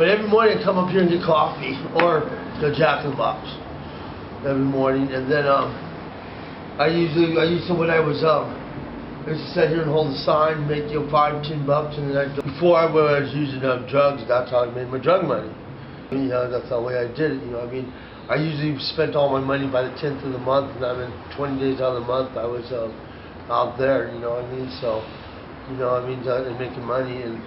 But every morning I come up here and get coffee or the Jack in the Box every morning, and then I used to when I used to sit here and hold the sign, make $5-10, and then before I was using drugs. That's how I made my drug money. That's the way I did it. I usually spent all my money by the 10th of the month, and I'm in 20 days out of the month. I was out there. So, making money and.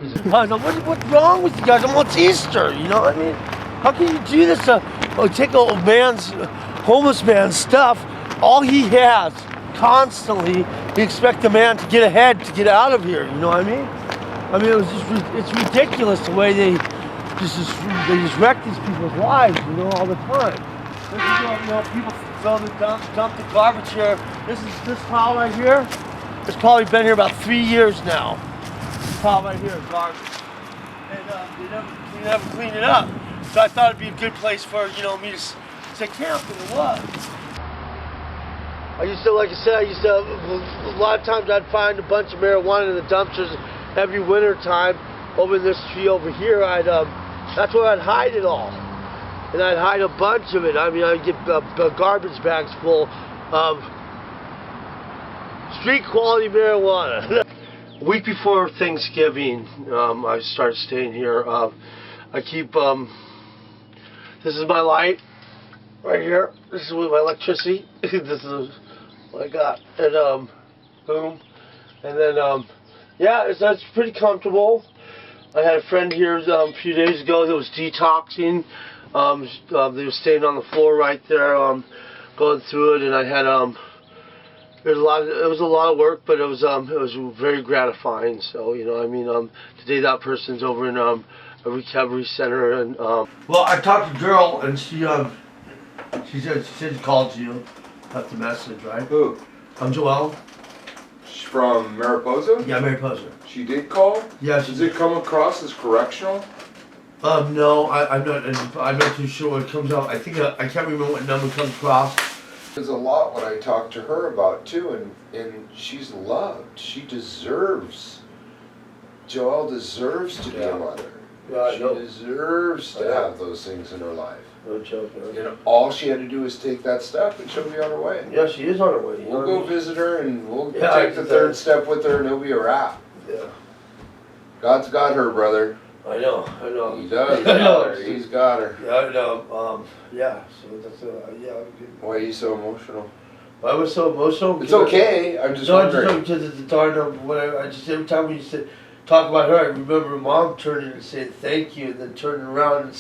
What's wrong with you guys? It's Easter. How can you do this? Take an homeless man's stuff. All he has constantly. You expect the man to get ahead, to get out of here. It was it's ridiculous the way they just wreck these people's lives. All the time. People dump the garbage here. This pile right here. It's probably been here about 3 years now. Pile right here is garbage, and they never clean it up. So I thought it'd be a good place for me to set camp, and it was. I used to, a lot of times I'd find a bunch of marijuana in the dumpsters every winter time. Over in this tree over here, that's where I'd hide it all, and I'd hide a bunch of it. I'd get garbage bags full of street quality marijuana. A week before Thanksgiving, I started staying here. I keep, this is my light right here. This is with my electricity. This is what I got. And, boom. And then, that's pretty comfortable. I had a friend here a few days ago that was detoxing. They were staying on the floor right there, going through it, and I had, it was a lot of work, but it was very gratifying. So today that person's over in a recovery center, and well, I talked to a girl, and she said she called you, left the message, right? Who? I'm Joelle. She's from Mariposa? Yeah, Mariposa. She did call? Yeah. Does it come across as correctional? No, I'm not too sure what it comes out. I can't remember what number comes across. There's a lot what I talked to her about too, and she's loved. She deserves. Joelle deserves to be a mother. Yeah, she deserves to have those things in her life. No joke. All she had to do is take that step, and she'll be on her way. Yeah, she is on her way. We'll go visit her, and we'll take the third step with her, and it'll be a wrap. Yeah. God's got her, brother. I know. He does. I know. He's got her. Yeah, I know. So that's Why are you so emotional? I was so emotional. It's okay. I'm just wondering. Because it's the daughter of whatever. Every time we used to talk about her, I remember her mom turning and saying thank you, and then turning around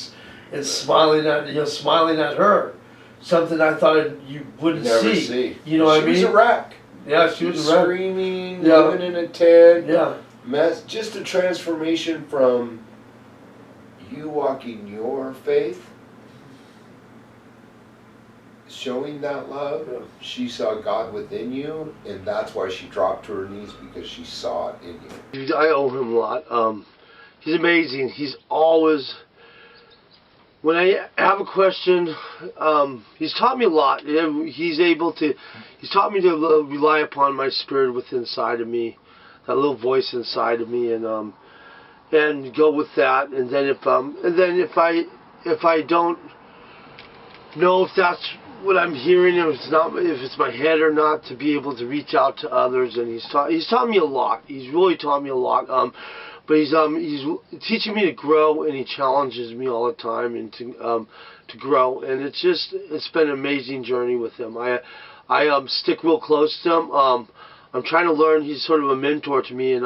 and smiling at her. Something I thought you wouldn't never see. You know what I mean? She was a wreck. Yeah, she was a wreck. Screaming, living in a tent. Yeah. Mess. Just a transformation from you walking your faith, showing that love. Yeah. She saw God within you, and that's why she dropped to her knees, because she saw it in you. I owe him a lot. He's amazing. He's always, when I have a question, he's taught me a lot. He's taught me to rely upon my spirit within inside of me, that little voice inside of me, and go with that. And then if I don't know if that's what I'm hearing, if it's my head or not, to be able to reach out to others. And he's taught me a lot. He's really taught me a lot. But he's teaching me to grow, and he challenges me all the time and to grow. And it's been an amazing journey with him. I stick real close to him. I'm trying to learn. He's sort of a mentor to me, and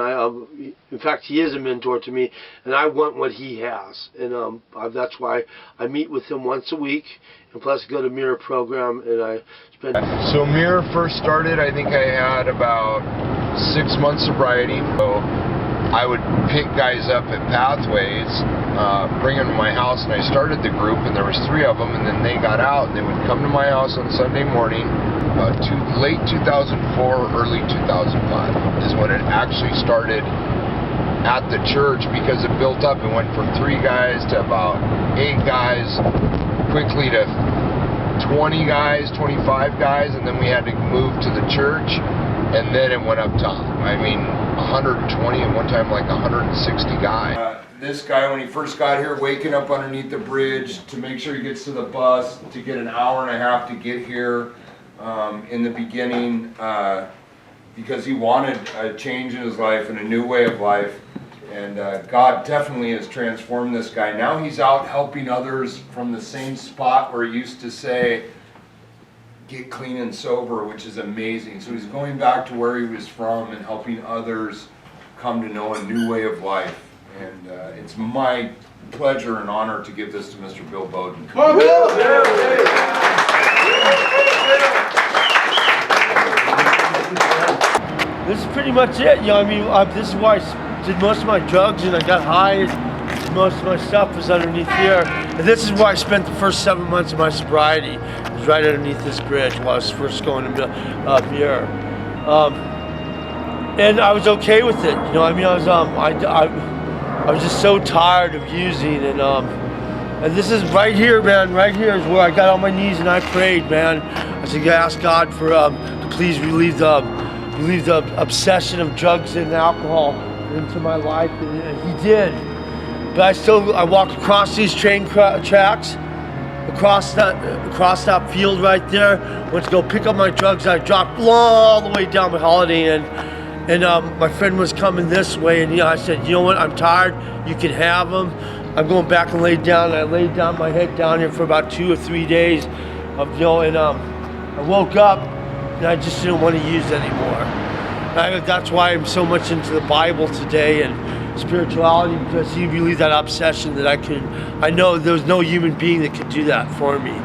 in fact, he is a mentor to me, and I want what he has, and that's why I meet with him once a week, and plus go to Mirror program, and I spend. So Mirror first started, I think I had about 6 months sobriety. So I would pick guys up at Pathways, bring them to my house, and I started the group, and there was 3 of them, and then they got out, and they would come to my house on Sunday morning. Late 2004, early 2005 is when it actually started at the church, because it built up and went from 3 guys to about 8 guys, quickly to 20 guys, 25 guys, and then we had to move to the church, and then it went up top. 120 at one time, like 160 guys. this guy, when he first got here, waking up underneath the bridge to make sure he gets to the bus, to get an hour and a half to get here in the beginning, because he wanted a change in his life and a new way of life. And God definitely has transformed this guy. Now he's out helping others from the same spot where he used to say, get clean and sober, which is amazing. So he's going back to where he was from and helping others come to know a new way of life. And it's my pleasure and honor to give this to Mr. Bill Bowden. This is pretty much it. You know, I mean, this is why I did most of my drugs and I got high. Most of my stuff was underneath here. And this is where I spent the first 7 months of my sobriety. It was right underneath this bridge while I was first going up here. And I was okay with it. You know, I mean, I was just so tired of using, and this is right here, man. Right here is where I got on my knees and I prayed, man. I said, I asked God for to please relieve the obsession of drugs and alcohol into my life, and He did. But I walked across these train tracks, across that field right there. Went to go pick up my drugs. I dropped all the way down by Holiday Inn. And my friend was coming this way, and I said, you know what, I'm tired, you can have them. I'm going back and laid down, and I laid down my head down here for about 2 or 3 days, and I woke up, and I just didn't want to use anymore. That's why I'm so much into the Bible today and spirituality, because He relieved that obsession that I know there was no human being that could do that for me.